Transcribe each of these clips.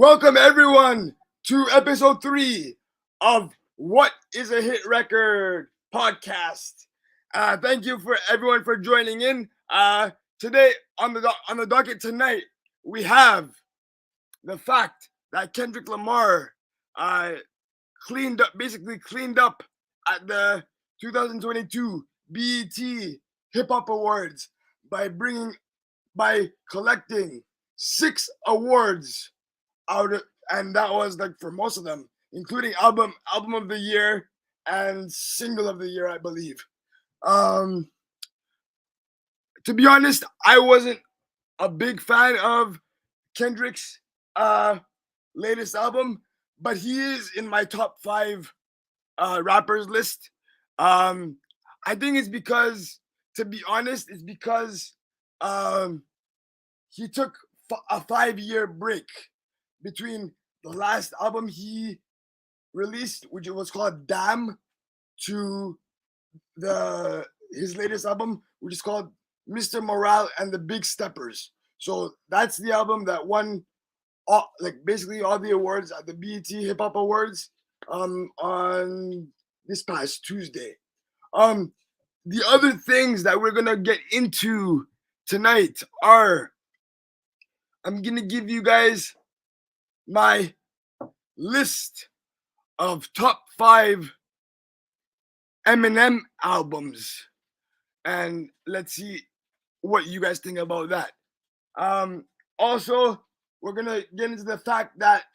Welcome everyone to episode 3 of What is a Hit Record podcast. Thank you for everyone for joining in. Today on the docket tonight we have the fact that Kendrick Lamar uh, basically cleaned up at the 2022 BET Hip Hop Awards by collecting 6 awards out of, and that was like for most of them, including album of the year and single of the year, I believe. Um, to be honest, I wasn't a big fan of Kendrick's latest album, but he is in my top 5 rappers list. Um, I think it's because, to be honest, it's because he took a 5-year break between the last album he released, which was called Damn, to his latest album, which is called Mr. Morale and the Big Steppers. So that's the album that won basically all the awards at the BET Hip Hop Awards on this past Tuesday. The other things that we're gonna get into tonight are, I'm gonna give you guys my list of top 5 Eminem albums, and let's see what you guys think about that. Also, we're gonna get into the fact that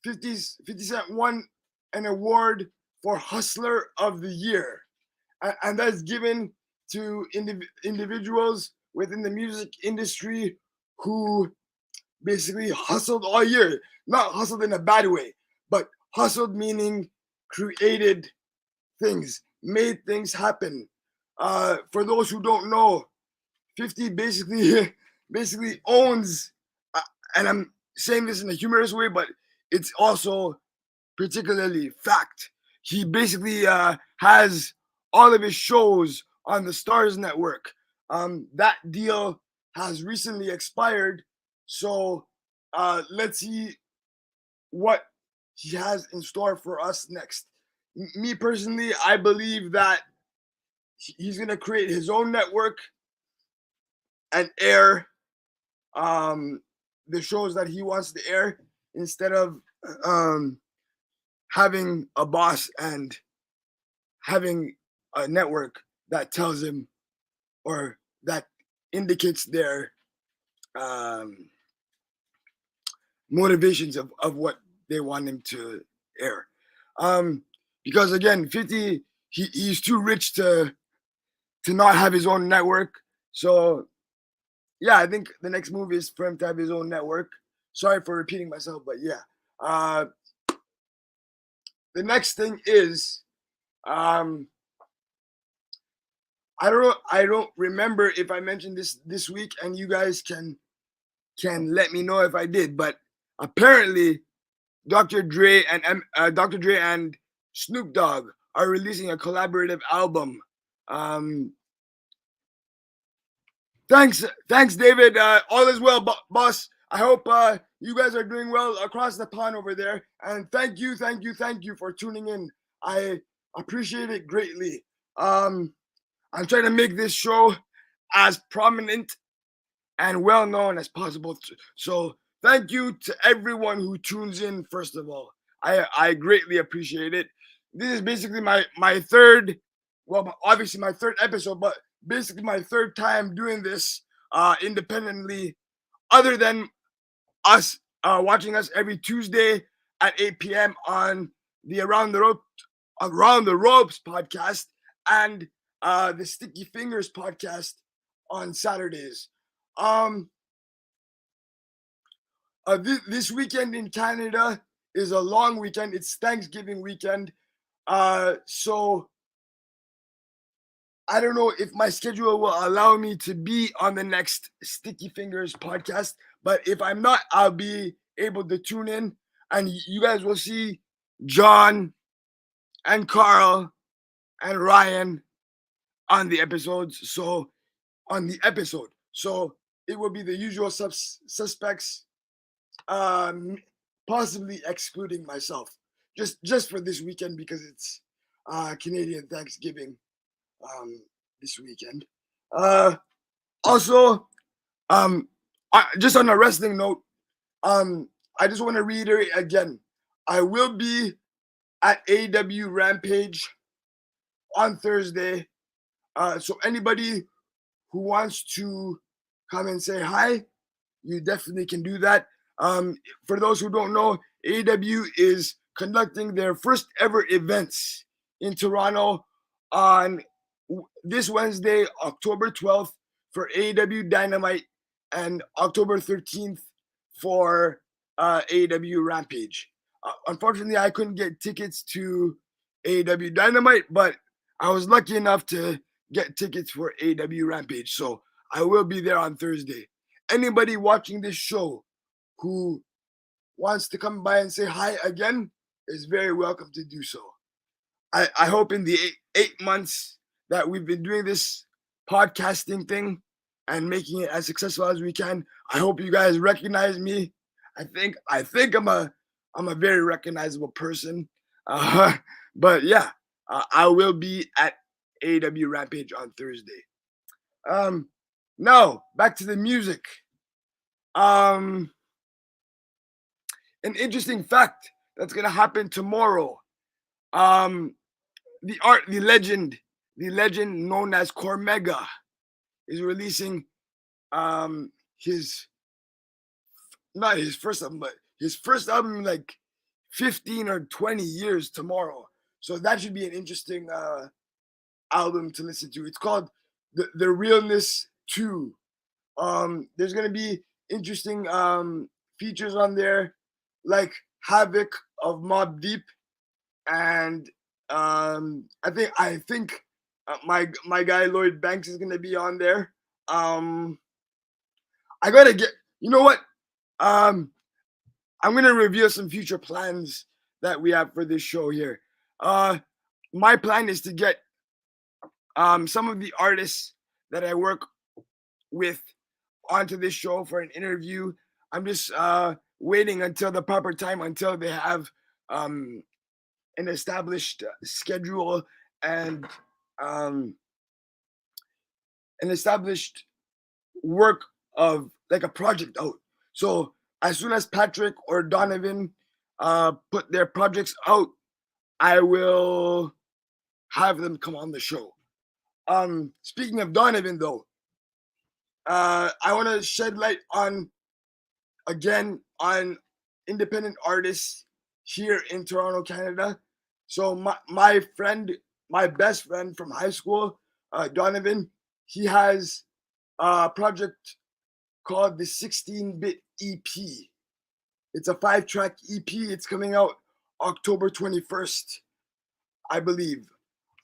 50 Cent won an award for Hustler of the Year, and that's given to individuals within the music industry who basically hustled all year. Not hustled in a bad way, but hustled meaning created things, made things happen. For those who don't know, 50 basically owns, and I'm saying this in a humorous way, but it's also particularly fact. He basically has all of his shows on the Stars Network. That deal has recently expired, so let's see what he has in store for us next. Me personally, I believe that he's gonna create his own network and air the shows that he wants to air instead of having a boss and having a network that tells him or that indicates their motivations of what they want him to air. Because again, 50, he's too rich to not have his own network. So yeah, I think the next move is for him to have his own network. Sorry for repeating myself, but yeah. The next thing is, I don't remember if I mentioned this week, and you guys can let me know if I did. But apparently, Dr. Dre and Snoop Dogg are releasing a collaborative album. Thanks, David. All is well, boss. I hope you guys are doing well across the pond over there. And thank you for tuning in. I appreciate it greatly. I'm trying to make this show as prominent and well known as possible. So thank you to everyone who tunes in. First of all, I greatly appreciate it. This is basically my third, well, obviously my third episode, but basically my third time doing this independently, other than us watching us every Tuesday at 8 p.m. on the Around the Ropes podcast and the Sticky Fingers podcast on Saturdays. This weekend in Canada is a long weekend. It's Thanksgiving weekend. So I don't know if my schedule will allow me to be on the next Sticky Fingers podcast, but if I'm not, I'll be able to tune in, and you guys will see John and Carl and Ryan on the episodes. So it will be the usual suspects um, possibly excluding myself just for this weekend because it's Canadian Thanksgiving this weekend. Also, just on a wrestling note, I just want to reiterate again, I will be at AW Rampage on Thursday. So anybody who wants to come and say hi, you definitely can do that. For those who don't know, AW is conducting their first ever events in Toronto on this Wednesday, October 12th, for AW Dynamite, and October 13th for AW Rampage. Unfortunately, I couldn't get tickets to AW Dynamite, but I was lucky enough to get tickets for AW Rampage. So I will be there on Thursday. Anybody watching this show who wants to come by and say hi again is very welcome to do so. I hope in the eight months that we've been doing this podcasting thing and making it as successful as we can, I hope you guys recognize me. I think I'm a very recognizable person. But yeah, I will be at AW Rampage on Thursday. Now back to the music. An interesting fact that's gonna happen tomorrow. The legend known as Cormega is releasing his not his first album, but his first album in like 15 or 20 years tomorrow. So that should be an interesting album to listen to. It's called The Realness 2. There's gonna be interesting features on there, like Havoc of Mobb Deep, and I think my guy Lloyd Banks is gonna be on there. I gotta get. You know what? I'm gonna reveal some future plans that we have for this show here. My plan is to get some of the artists that I work with onto this show for an interview. I'm just waiting until the proper time, until they have an established schedule and an established work of like a project out. So as soon as Patrick or Donovan put their projects out, I will have them come on the show. Speaking of Donovan, though, I want to shed light on independent artists here in Toronto, Canada. So my friend, my best friend from high school, Donovan, he has a project called the 16-bit EP. It's a 5-track EP. It's coming out October 21st, I believe.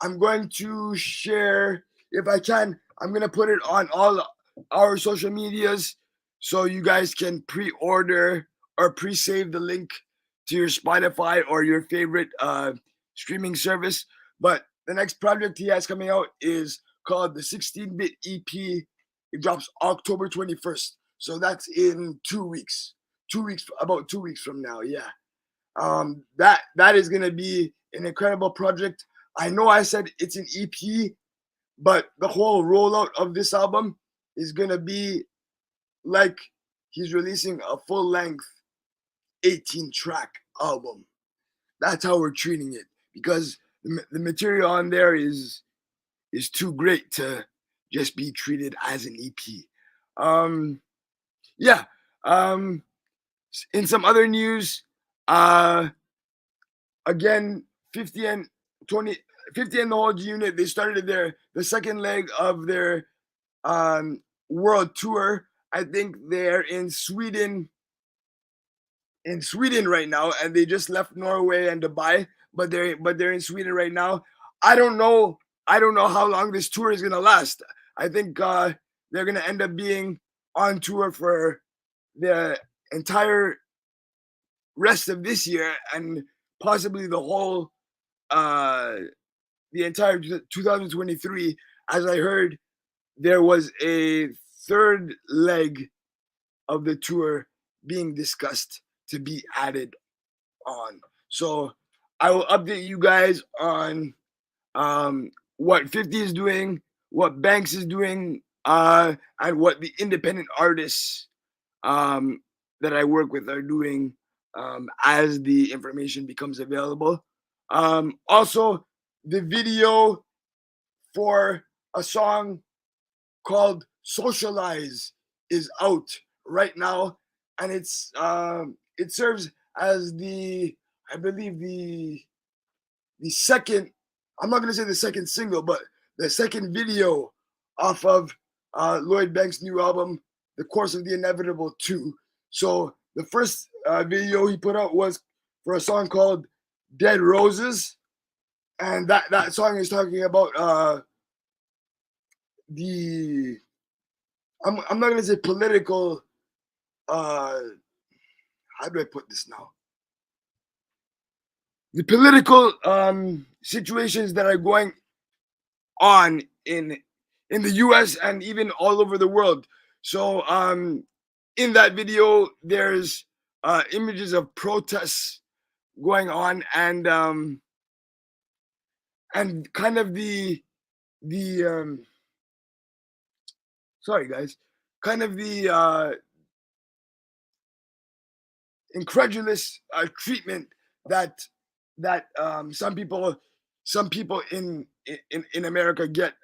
I'm going to share, if I can, I'm going to put it on all our social medias so you guys can pre-order or pre-save the link to your Spotify or your favorite streaming service. But the next project he has coming out is called the 16-bit EP. It drops October 21st. So that's in 2 weeks. About 2 weeks from now, yeah. That is gonna be an incredible project. I know I said it's an EP, but the whole rollout of this album is gonna be like he's releasing a full-length 18-track album. That's how we're treating it, because the material on there is too great to just be treated as an EP. Yeah. In some other news, again, 50 and 20, 50 and the whole unit, they started the second leg of their world tour. I think they're in Sweden right now, and they just left Norway and Dubai, but they're in Sweden right now. I don't know how long this tour is gonna last. I think they're gonna end up being on tour for the entire rest of this year and possibly the entire 2023. As I heard, there was a third leg of the tour being discussed to be added on. So I will update you guys on what 50 is doing, what Banks is doing, and what the independent artists that I work with are doing as the information becomes available. Also, the video for a song called Socialize is out right now, and it serves as the, I believe, the second, I'm not gonna say the second single, but the second video off of Lloyd Banks' new album, The Course of the Inevitable 2. So the first video he put out was for a song called Dead Roses, and that song is talking about the, I'm not gonna say political, how do I put this now? The political situations that are going on in the US and even all over the world. So in that video there's images of protests going on, and kind of the sorry guys, kind of the incredulous treatment that some people in America get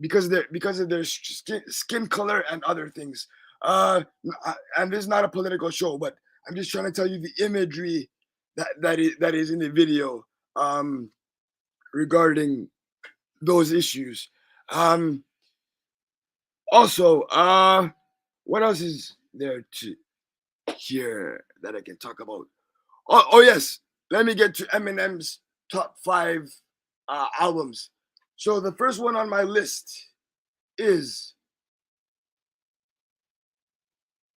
because of their skin color and other things. And this is not a political show, but I'm just trying to tell you the imagery that is in the video regarding those issues. Also, what else is there to here that I can talk about? Oh yes, let me get to Eminem's top 5 albums. So the first one on my list is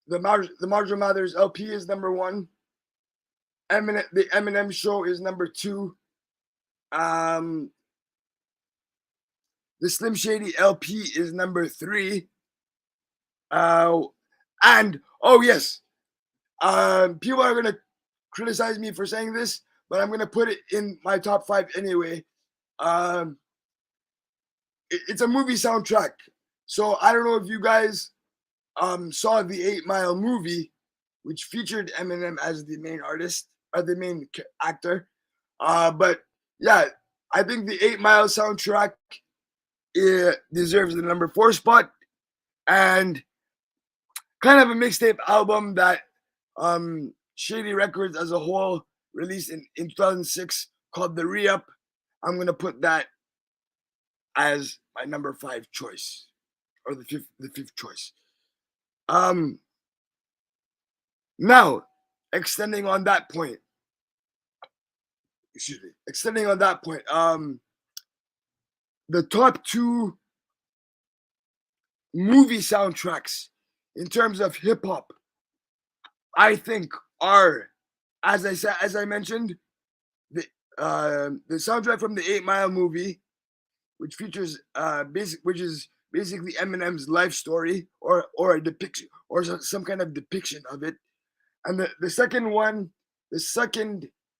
the Marshall Mathers LP is number 1. The Eminem Show is number 2. The Slim Shady LP is number 3. And oh yes, people are gonna criticize me for saying this, but I'm gonna put it in my top 5 anyway. It's a movie soundtrack. So I don't know if you guys saw the 8 Mile movie, which featured Eminem as the main artist or the main actor. But yeah, I think the 8 Mile soundtrack deserves the number 4 spot, and kind of a mixtape album that Shady Records as a whole released in 2006 called The Re-Up. I'm gonna put that as my number 5 choice, or the fifth choice. Now, extending on that point, the top 2 movie soundtracks in terms of hip hop, I think are, as I mentioned, the soundtrack from the 8 Mile movie, which features which is basically Eminem's life story or a depiction or some kind of depiction of it. And the second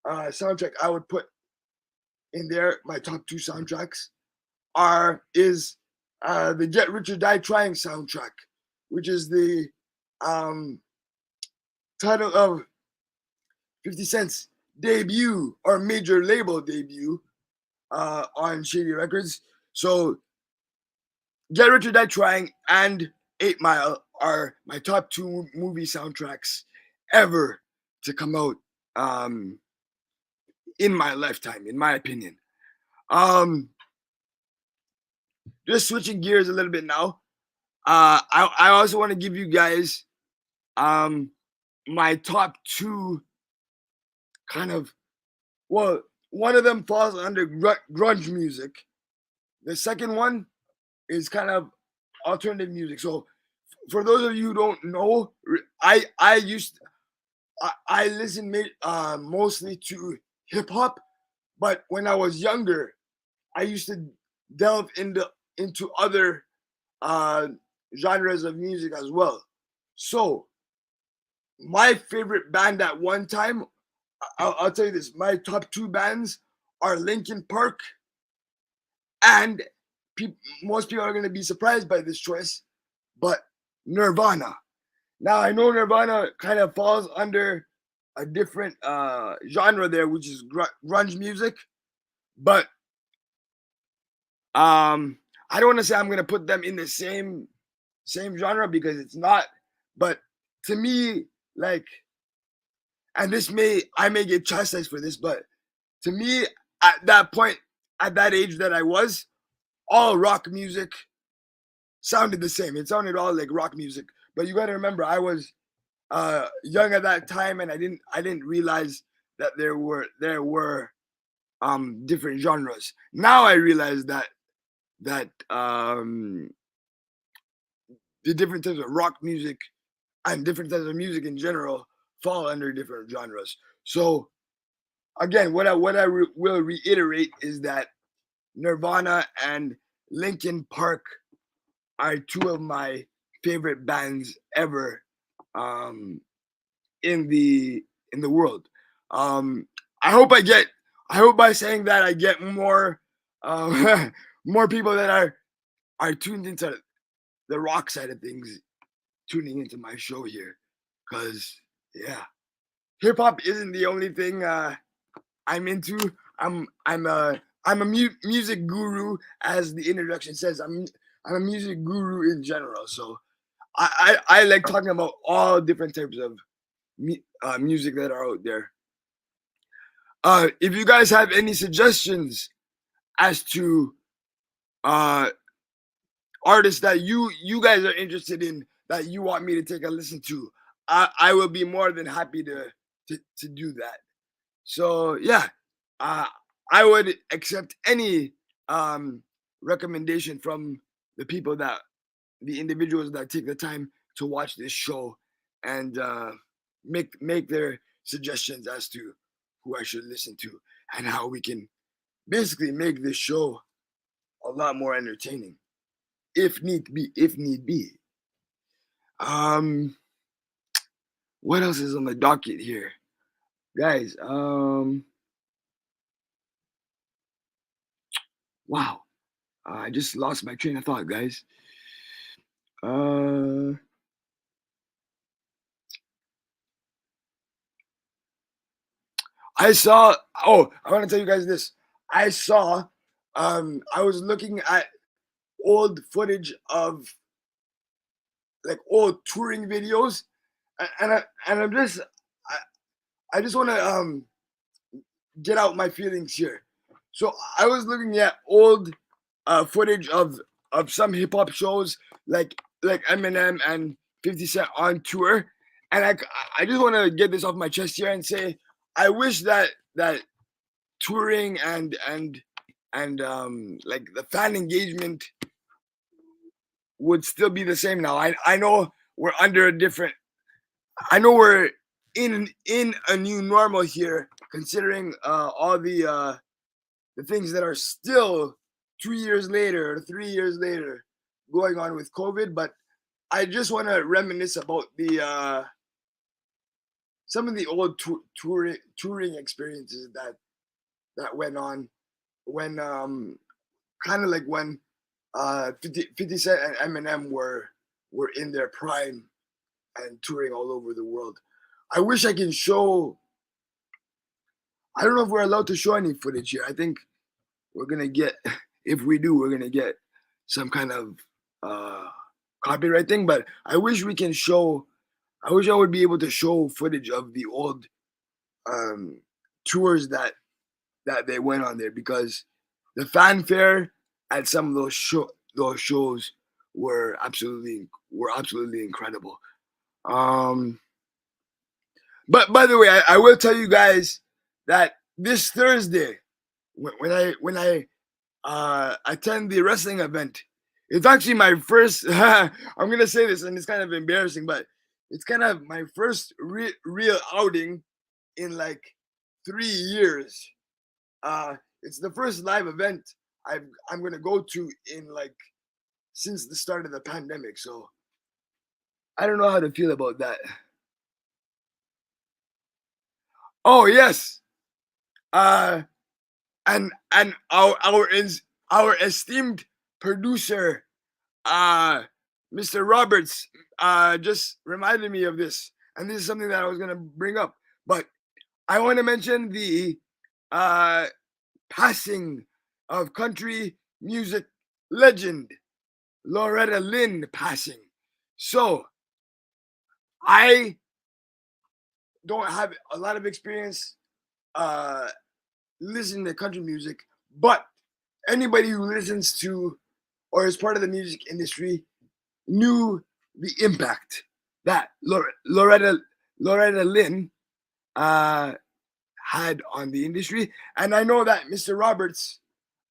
soundtrack I would put in there, my top 2 soundtracks is the Get Rich or Die Trying soundtrack, which is the title of 50 Cent's debut or major label debut on Shady Records. So Get Rich or Die Trying and 8 Mile are my top 2 movie soundtracks ever to come out in my lifetime, in my opinion. Just switching gears a little bit now. I also want to give you guys my top 2 kind of, well, one of them falls under grunge music. The second one is kind of alternative music. So for those of you who don't know, I listen mostly to hip hop, but when I was younger, I used to delve into other genres of music as well. So my favorite band at one time, I'll tell you this: my top two bands are Linkin Park and most people are going to be surprised by this choice, but Nirvana. Now I know Nirvana kind of falls under a different genre there, which is grunge music, but I don't want to say I'm going to put them in the same genre because it's not. But to me, like, and I may get chastised for this, but to me, at that point, at that age that I was, all rock music sounded the same. It sounded all like rock music. But you got to remember, I was young at that time, and I didn't realize that there were different genres. Now I realize that the different types of rock music and different types of music in general fall under different genres. So again, will reiterate is that Nirvana and Linkin Park are two of my favorite bands ever um, in the world. Um, I hope I get. I hope by saying that I get more more people that are tuned into the rock side of things, tuning into my show here, because yeah, hip hop isn't the only thing I'm into. I'm a music guru, as the introduction says. I'm a music guru in general. So I like talking about all different types of music that are out there. If you guys have any suggestions as to uh, artists that you guys are interested in that you want me to take a listen to, I will be more than happy to do that. So yeah, uh, I would accept any recommendation from the people that the individuals that take the time to watch this show and make their suggestions as to who I should listen to and how we can basically make this show a lot more entertaining, if need be. If need be. Um, what else is on the docket here, guys? Wow, I just lost my train of thought, guys. Uh, I saw. Oh, I want to tell you guys this. I saw. I was looking at old footage of like old touring videos, and I just want to get out my feelings here. So I was looking at old footage of some hip hop shows like Eminem and 50 Cent on tour, and I just want to get this off my chest here and say I wish that touring and like the fan engagement would still be the same now. I know we're under a different. I know we're in a new normal here, considering all the things that are still 2 years later or 3 years later going on with COVID. But I just want to reminisce about the some of the old touring experiences that went on when kind of like when 50 Cent and Eminem were in their prime and touring all over the world. I wish I can show. I don't know if we're allowed to show any footage here. I think we're gonna get, if we do, we're gonna get some kind of uh, copyright thing. But I wish we can show. I wish I would be able to show footage of the old um, tours that they went on there, because the fanfare at some of those shows were absolutely incredible. Um, but by the way, I will tell you guys that this Thursday, when I attend the wrestling event, it's actually my first. I'm gonna say this, and it's kind of embarrassing, but it's kind of my first real outing in like 3 years. It's the first live event I'm gonna go to in like since the start of the pandemic. So I don't know how to feel about that. Oh yes. Uh, and our esteemed producer, uh, Mr. Roberts, just reminded me of this, and this is something that I was gonna bring up, but I want to mention the uh passing of country music legend Loretta Lynn passing. So I don't have a lot of experience uh listening to country music, but anybody who listens to or is part of the music industry knew the impact that Loretta Lynn uh, had on the industry, and I know that Mr. Roberts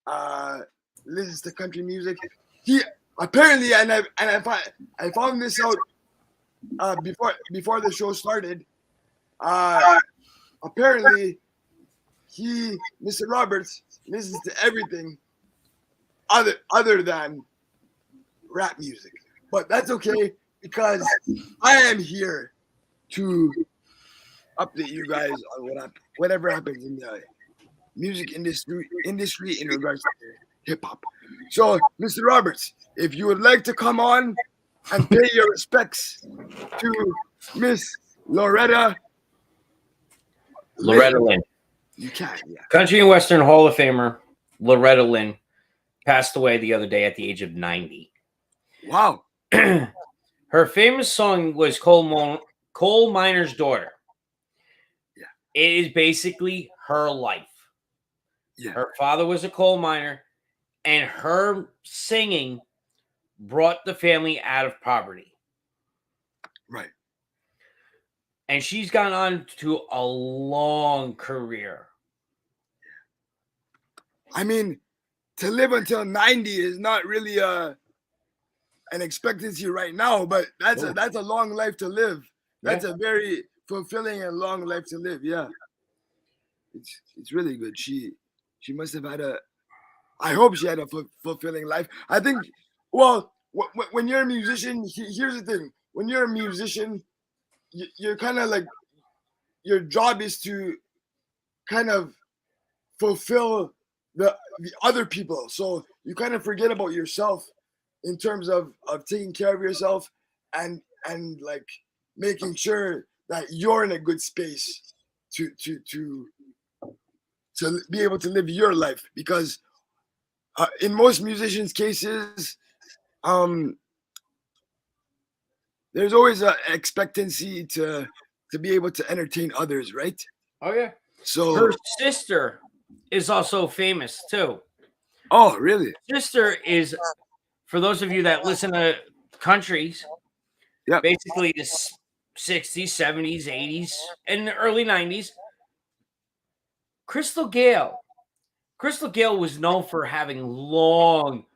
uh, listens to country music. He apparently, I found this out before the show started. Uh, apparently, Mr. Roberts listens to everything other than rap music, but that's okay because I am here to update you guys on whatever happens in the music industry in regards to hip hop. So, Mr. Roberts, if you would like to come on and pay your respects to Miss Loretta Lynn. You can, yeah. Country and Western Hall of Famer Loretta Lynn passed away the other day at the age of 90. Wow. Her famous song was Coal Miner's Daughter. Yeah. It is basically her life. Yeah. Her father was a coal miner, and her singing brought the family out of poverty. Right. And she's gone on to a long career. I mean, to live until 90 is not really an expectancy right now, but that's a long life to live. That's a very fulfilling and long life to live. Yeah. It's really good. She must have had I hope she had a fulfilling life. I think, well, when you're a musician, here's the thing. When you're a musician, you're kind of like, your job is to kind of fulfill the other people. So you kind of forget about yourself in terms of taking care of yourself and like making sure that you're in a good space to be able to live your life, because in most musicians' cases, there's always an expectancy to be able to entertain others, right? Oh yeah. So her sister is also famous too. Oh, really? Sister is, for those of you that listen to countries, basically the 60s, 70s, 80s, and the early 90s. Crystal Gale was known for having long,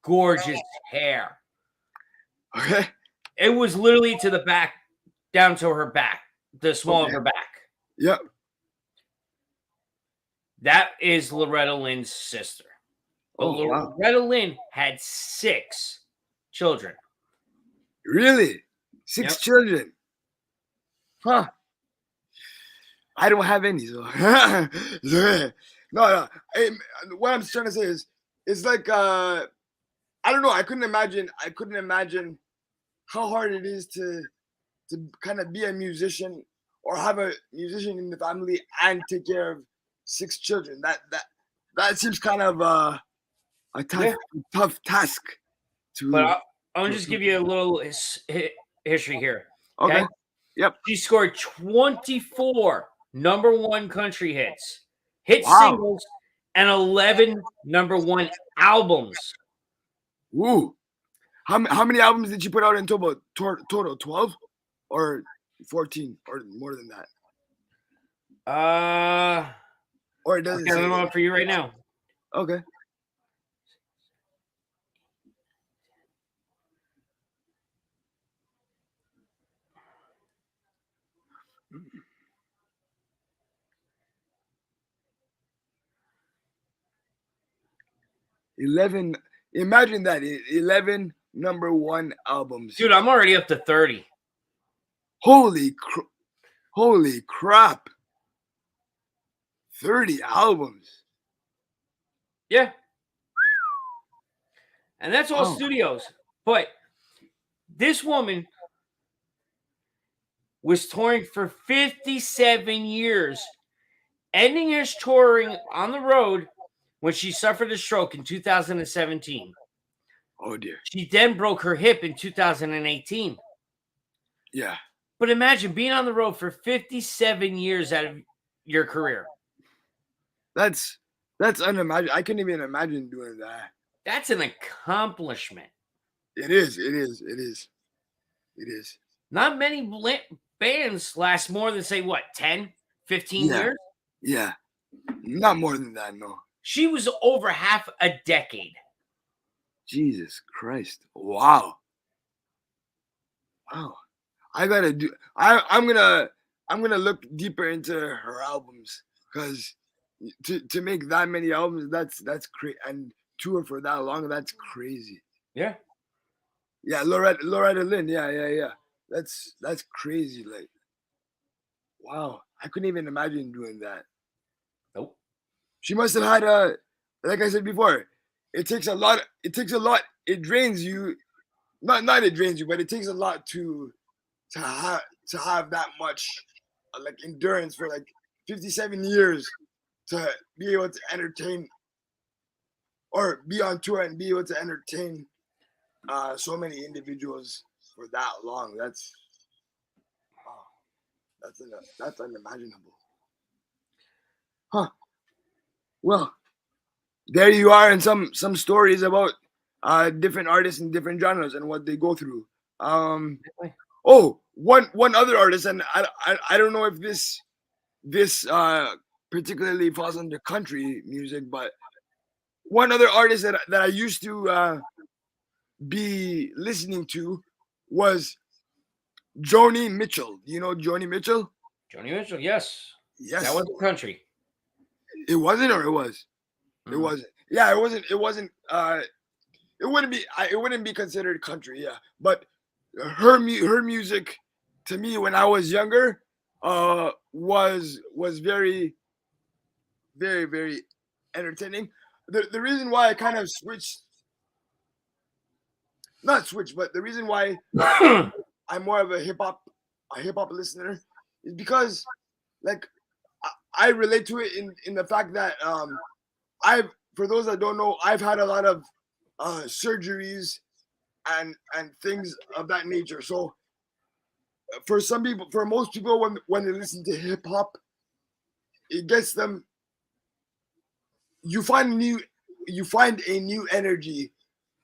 gorgeous hair. Okay. It was literally to the back, down to her back, the small of her back. Yep. That is Loretta Lynn's sister. But Loretta Lynn had 6 children. Really? 6 children? Huh. I don't have any, so no. What I'm trying to say is, it's like I don't know. I couldn't imagine how hard it is to kind of be a musician or have a musician in the family and take care of 6 children. That seems kind of a tough task. But I'll just give you a little history here. Okay. Yep. She scored 24 number 1 country hits, singles, and 11 number 1 albums. Ooh. How many albums did you put out in total? 12 or 14 or more than that? Or it doesn't. I'm on for you right now. Okay. Imagine that. 11 number 1 albums. Dude, I'm already up to 30. Holy crap. 30 albums. Yeah. And that's all Wow. studios. But this woman was touring for 57 years, ending his touring on the road when she suffered a stroke in 2017. Oh dear. She then broke her hip in 2018. Yeah. But imagine being on the road for 57 years out of your career. That's unimaginable. I couldn't even imagine doing that. That's an accomplishment. It is. It is. It is. It is. Not many bands last more than, say, what, 10, 15 years? Yeah. Not more than that, no. She was over half a decade. Jesus Christ. Wow. Wow. I'm gonna look deeper into her albums, because to make that many albums, that's crazy, and tour for that long, that's crazy. Yeah. Yeah, Loretta Lynn. Yeah. That's crazy. Like, wow. I couldn't even imagine doing that. Nope. She must have had like I said before, it takes a lot. It drains you. Not it drains you, but it takes a lot to have that much like endurance for like 57 years to be able to entertain or be on tour and be able to entertain so many individuals for that long. That's unimaginable. Huh. Well, there you are, and some stories about different artists and different genres and what they go through. Oh, one other artist, and I don't know if this particularly falls under country music, but one other artist that I used to be listening to was Joni Mitchell. Do you know Joni Mitchell? Joni Mitchell, yes. Yes. That wasn't country. It wasn't, or it was? It wasn't. Yeah, it wasn't. It wasn't. It wouldn't be. It wouldn't be considered country. Yeah, but her music to me when I was younger was very, very, very entertaining. The reason why I kind of not switched, but the reason why I'm more of a hip hop listener is because, like, I relate to it in the fact that for those that don't know, I've had a lot of surgeries and things of that nature. So for most people, when they listen to hip hop, it gets them. You find a new energy.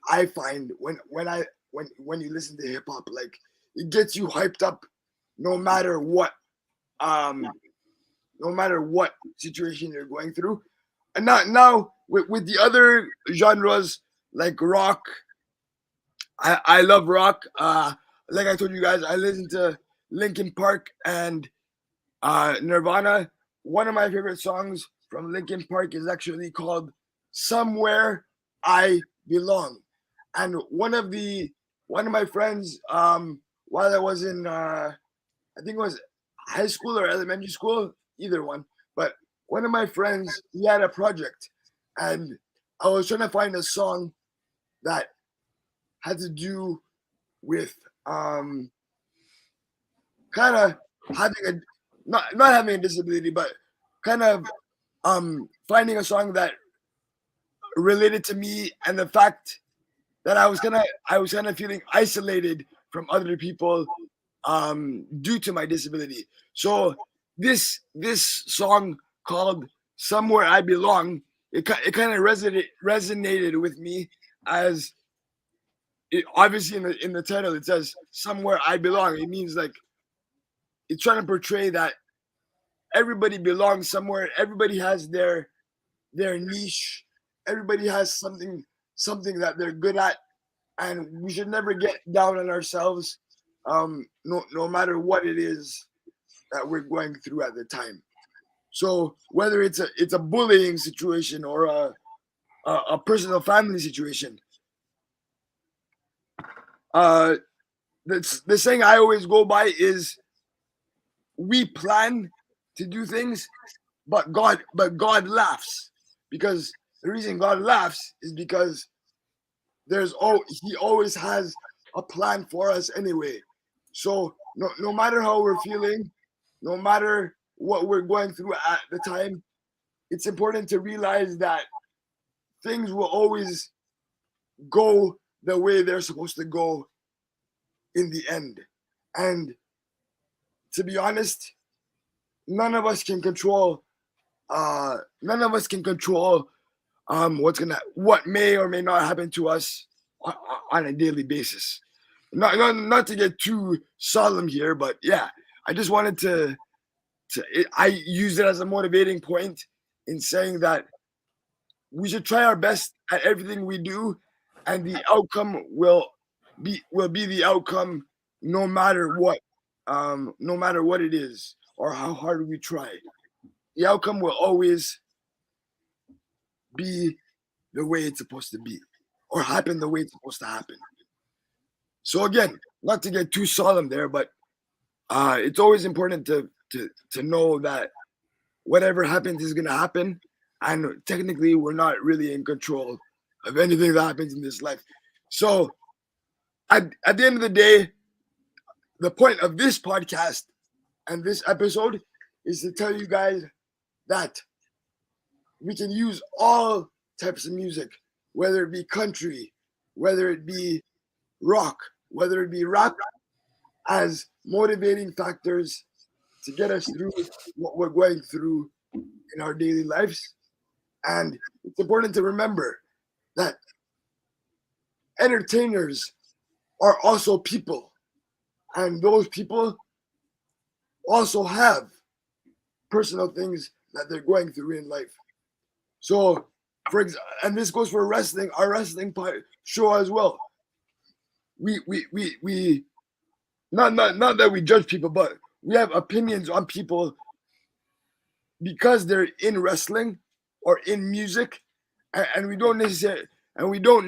I find when you listen to hip hop, like, it gets you hyped up, no matter what situation you're going through. And now with the other genres like rock, I love rock. Like I told you guys, I listen to Linkin Park and Nirvana. One of my favorite songs from Linkin Park is actually called "Somewhere I Belong." And one of my friends, while I was in, I think it was high school or elementary school, either one. But one of my friends, he had a project, and I was trying to find a song that had to do with kind of having a not having a disability, but kind of finding a song that related to me and the fact that I was kind of feeling isolated from other people due to my disability. So this song called "Somewhere I Belong," it kind of resonated with me, as it obviously in the title it says "Somewhere I Belong." It means like it's trying to portray that everybody belongs somewhere. Everybody has their niche. Everybody has something that they're good at, and we should never get down on ourselves, no matter what it is that we're going through at the time. So whether it's a bullying situation or a personal family situation, the saying I always go by is, we plan to do things, but God laughs, because the reason God laughs is because he always has a plan for us anyway. So no matter how we're feeling, no matter what we're going through at the time, it's important to realize that things will always go the way they're supposed to go in the end. And to be honest, none of us can control what may or may not happen to us on a daily basis. Not to get too solemn here, but yeah, I just wanted I use it as a motivating point in saying that we should try our best at everything we do, and the outcome will be the outcome, no matter what, no matter what it is or how hard we try. The outcome will always be the way it's supposed to be, or happen the way it's supposed to happen. So again, not to get too solemn there, but it's always important to know that whatever happens is going to happen, and technically we're not really in control of anything that happens in this life. So at the end of the day, the point of this podcast and this episode is to tell you guys that we can use all types of music, whether it be country, whether it be rock, whether it be rap, as motivating factors to get us through what we're going through in our daily lives. And it's important to remember that entertainers are also people, and those people also have personal things that they're going through in life. So, and this goes for wrestling, our wrestling show as well. We not that we judge people, but we have opinions on people because they're in wrestling or in music, and we don't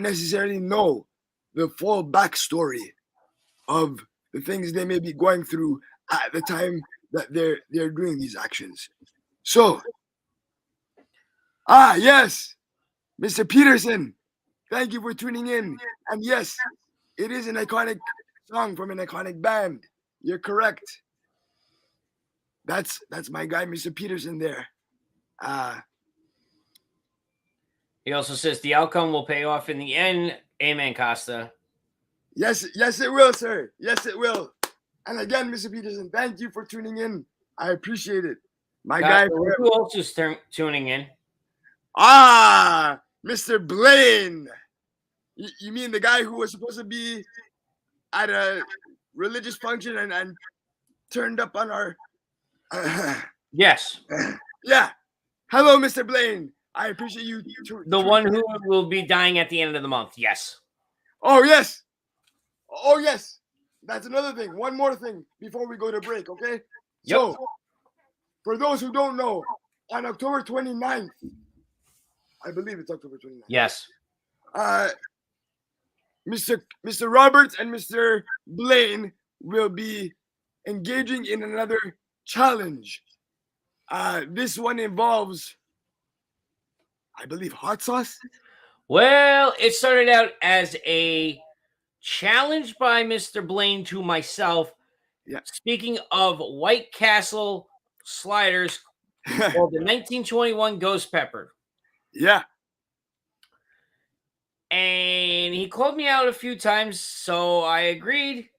necessarily know the full backstory of the things they may be going through at the time that they're doing these actions. So, yes, Mr. Peterson, thank you for tuning in. And yes, it is an iconic song from an iconic band. You're correct. That's my guy, Mr. Peterson there. He also says the outcome will pay off in the end. Amen, Kosta. Yes, it will, sir. Yes, it will. And again, Mr. Peterson, thank you for tuning in. I appreciate it. My guy. Who else is tuning in? Mr. Blaine. You mean the guy who was supposed to be at a religious function and turned up on our... Yes. Yeah. Hello, Mr. Blaine. I appreciate you. The one who will be dying at the end of the month. Yes. Oh, yes. Oh, yes. That's another thing. One more thing before we go to break, okay? Yep. So, for those who don't know, on October 29th, I believe it's October 29th. Yes. Mr. Roberts and Mr. Blaine will be engaging in another challenge. This one involves, I believe, hot sauce. Well, it started out as a challenge by Mr. Blaine to myself. Yeah. Speaking of White Castle sliders, called the 1921 Ghost Pepper. Yeah. And he called me out a few times, so I agreed.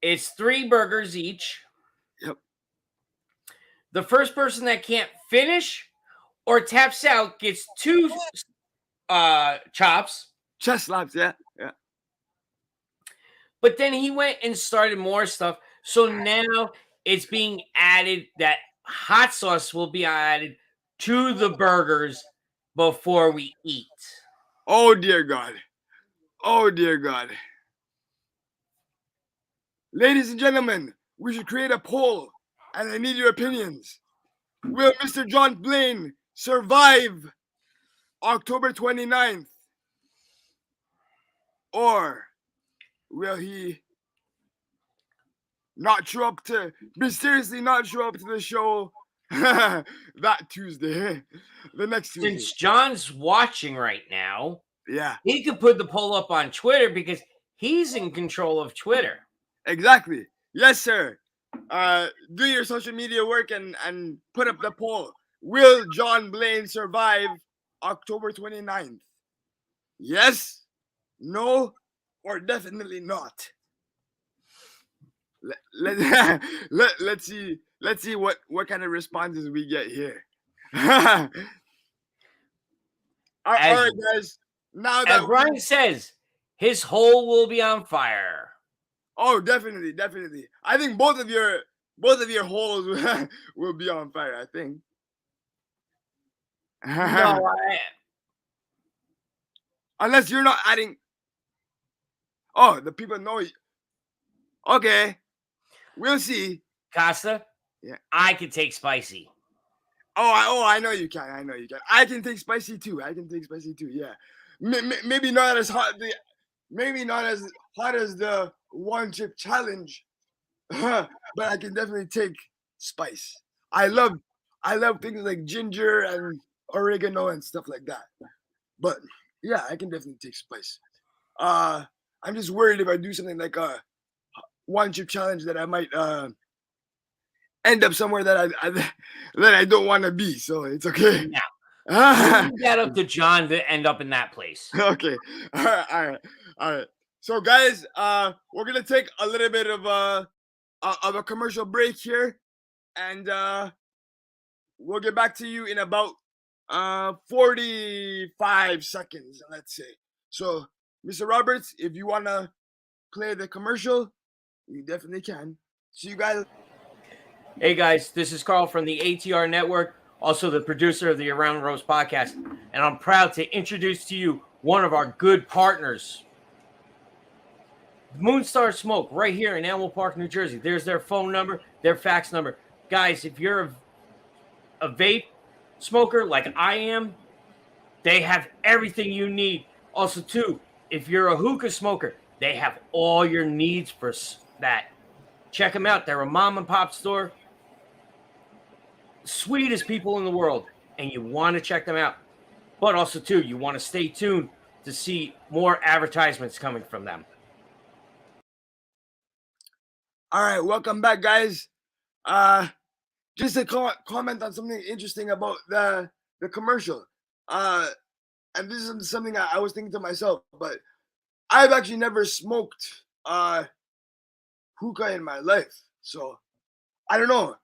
It's 3 burgers each. Yep. The first person that can't finish or taps out gets 2 chops. Chest slaps, yeah. But then he went and started more stuff. So now it's being added that hot sauce will be added to the burgers before we eat. Oh, dear God. Oh, dear God. Ladies and gentlemen, we should create a poll, and I need your opinions. Will Mr. John Blaine survive October 29th? Or will he mysteriously not show up to the show That Tuesday, the next Tuesday. Since John's watching right now, Yeah, he could put the poll up on Twitter because he's in control of Twitter. exactly. Yes, sir. Do your social media work and put up the poll. Will John Blaine survive October 29th? Yes, no, or definitely not. Let's see what kind of responses we get here. All As right, guys. Now as that Brian says, his hole will be on fire. oh, definitely. I think both of your holes will be on fire. I think. No, Unless you're not adding. Oh, the people know. Okay, we'll see. Costa, Yeah. I could take spicy. I know you can. I can take spicy too. Yeah. Maybe not as hot. Maybe not as hot as the one chip challenge, but I can definitely take spice. I love things like ginger and oregano and stuff like that. But yeah, I can definitely take spice. I'm just worried if I do something like a one chip challenge that I might end up somewhere that I don't want to be. So it's okay. Now, we'll leave that up to John to end up in that place. Okay. All right. So guys, we're gonna take a little bit of a commercial break here, and we'll get back to you in about 45 seconds, let's say. So, Mr. Roberts, if you wanna play the commercial, you definitely can. See you guys. Hey guys, this is Carl from the ATR Network, also the producer of the Around the Rose podcast, and I'm proud to introduce to you one of our good partners, Moonstar Smoke, right here in Animal Park, New Jersey. There's their phone number, their fax number. Guys, if you're a vape smoker like I am, they have everything you need. Also, too, if you're a hookah smoker, they have all your needs for that. Check them out. They're a mom and pop store. Sweetest people in the world, and you want to check them out. But also, too, you want to stay tuned to see more advertisements coming from them. All right, welcome back, guys. Just to comment on something interesting about the commercial. And this is something I was thinking to myself, but I've actually never smoked hookah in my life. So I don't know.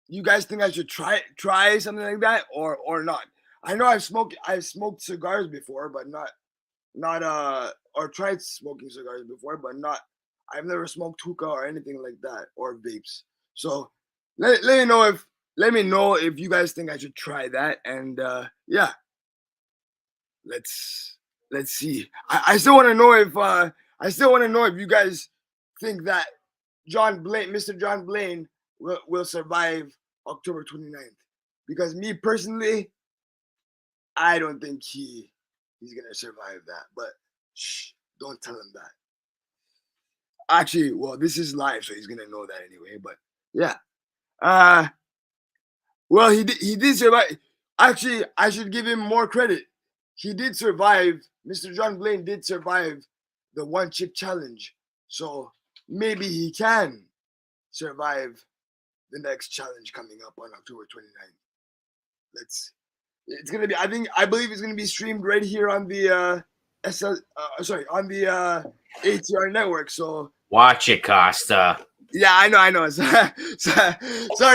You guys think I should try something like that or not? I know I've smoked cigars before, but not or tried smoking cigars before, but not I've never smoked hookah or anything like that or vapes. So let me know if you guys think I should try that, and yeah, let's see. I still want to know if you guys think that Mr. John Blaine will survive October 29th, because me personally, I don't think he's gonna survive that. But shh, don't tell him that. Actually, well, this is live, so he's gonna know that anyway. But yeah, well, he did survive. Actually, I should give him more credit. He did survive. Mr. John Blaine did survive the one chip challenge, so maybe he can survive the next challenge coming up on October 29th. It's gonna be. I believe it's gonna be streamed right here on the on the ATR network. So Watch it, Costa. yeah, I know. Sorry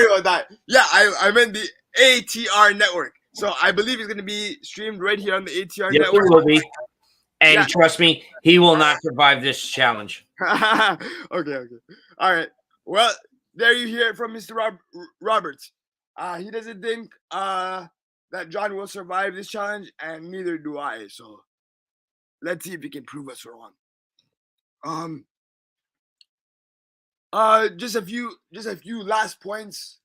about that. Yeah, I meant the ATR network. So I believe it's gonna be streamed right here on the ATR Yes, network. it will be. And Yeah. trust me, he will not survive this challenge. Okay. All right. Well, there you hear it from Mr. Roberts. He doesn't think that John will survive this challenge, and neither do I. So let's see if he can prove us wrong. Just a few last points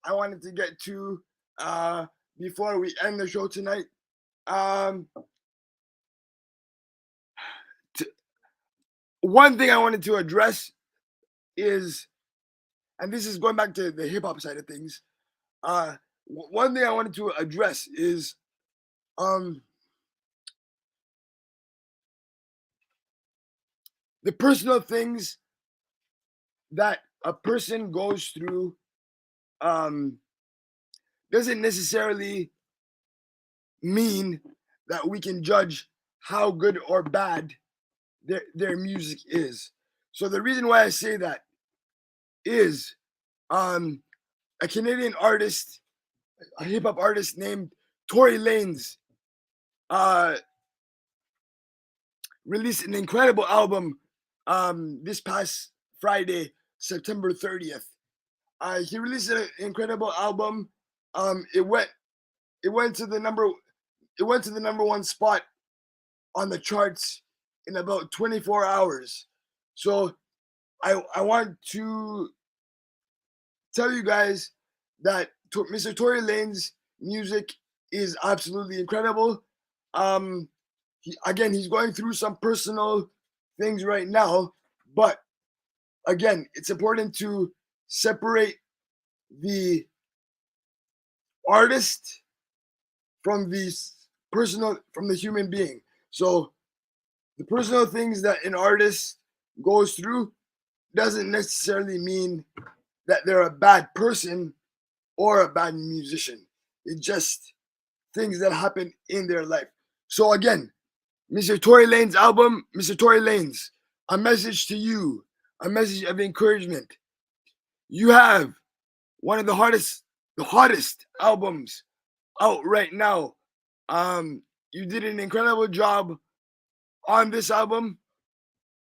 I wanted to get to before we end the show tonight. One thing I wanted to address is, and this is going back to the hip hop side of things, One thing I wanted to address is the personal things that a person goes through doesn't necessarily mean that we can judge how good or bad their music is. So the reason why I say that is a Canadian artist, a hip hop artist named Tory Lanez, uh, released an incredible album this past Friday, September 30th. He released an incredible album. It went to the number one spot on the charts in about 24 hours. So I want to tell you guys that Mr. Tory Lanez's music is absolutely incredible. He's going through some personal things right now, but again, it's important to separate the artist from the human being. So the personal things that an artist goes through doesn't necessarily mean that they're a bad person or a bad musician. It's just things that happen in their life. So again, Mr. Tory Lanez's album, Mr. Tory Lanez, a message to you, a message of encouragement. You have one of the hottest albums out right now. You did an incredible job on this album,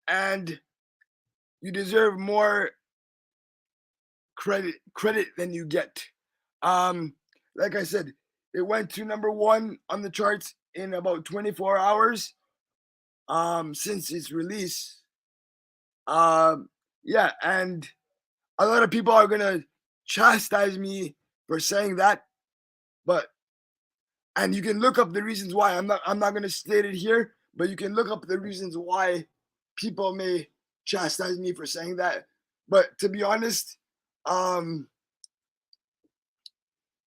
and you deserve more credit than you get. Like I said, it went to number one on the charts in about 24 hours since its release. Yeah, and a lot of people are gonna chastise me for saying that, and you can look up the reasons why. I'm not gonna state it here, but you can look up the reasons why people may chastise me for saying that. But to be honest,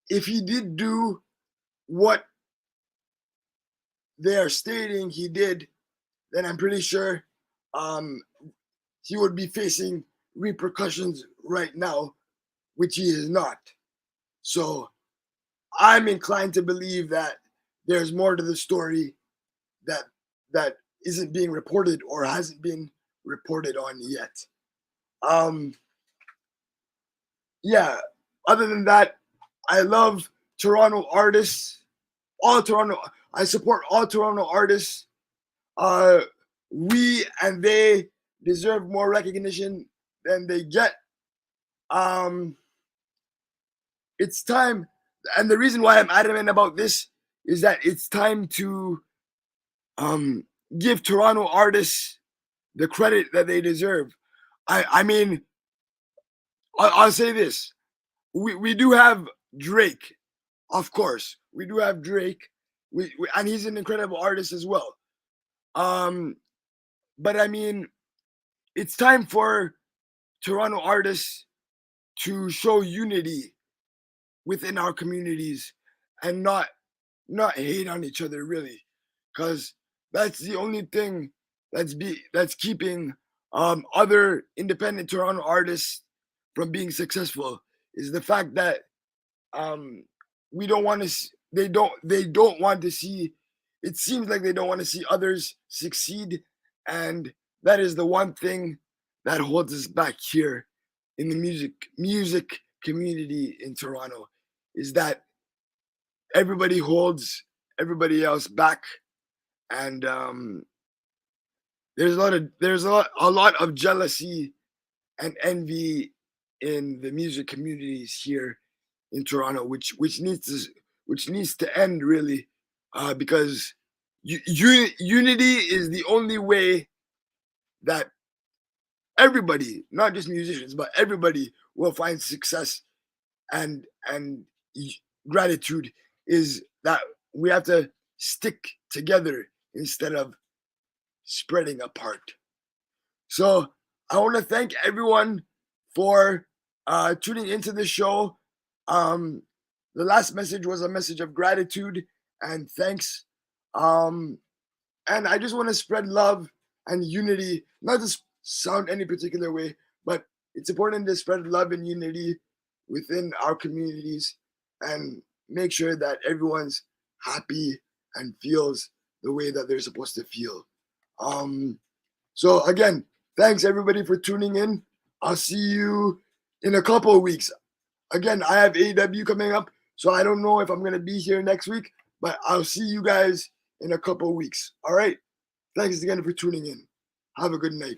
if he did do what they are stating he did, then I'm pretty sure he would be facing repercussions right now, which he is not. So I'm inclined to believe that there's more to the story that isn't being reported or hasn't been reported on yet. Yeah. Other than that, I love Toronto artists. I support all Toronto artists. We and they deserve more recognition than they get. It's time, and the reason why I'm adamant about this is that it's time to give Toronto artists the credit that they deserve. I mean, I'll say this: we do have Drake, of course. We do have Drake, and he's an incredible artist as well. But I mean, it's time for Toronto artists to show unity within our communities and not hate on each other, really, because that's the only thing that's keeping other independent Toronto artists from being successful, is the fact that we don't want to they don't want to see, it seems like they don't want to see others succeed, and that is the one thing that holds us back here in the music community in Toronto, is that everybody holds everybody else back, and there's a lot of jealousy and envy in the music communities here in Toronto, which needs to end, really, because unity is the only way that everybody, not just musicians, but everybody will find success, and gratitude is that we have to stick together instead of spreading apart. So I want to thank everyone for tuning into the show. the last message was a message of gratitude and thanks. And I just want to spread love and unity, not to sound any particular way, but it's important to spread love and unity within our communities and make sure that everyone's happy and feels the way that they're supposed to feel. So again, thanks everybody for tuning in. I'll see you in a couple of weeks. Again, I have AEW coming up, so I don't know if I'm going to be here next week, but I'll see you guys in a couple of weeks. All right. Thanks again for tuning in. Have a good night.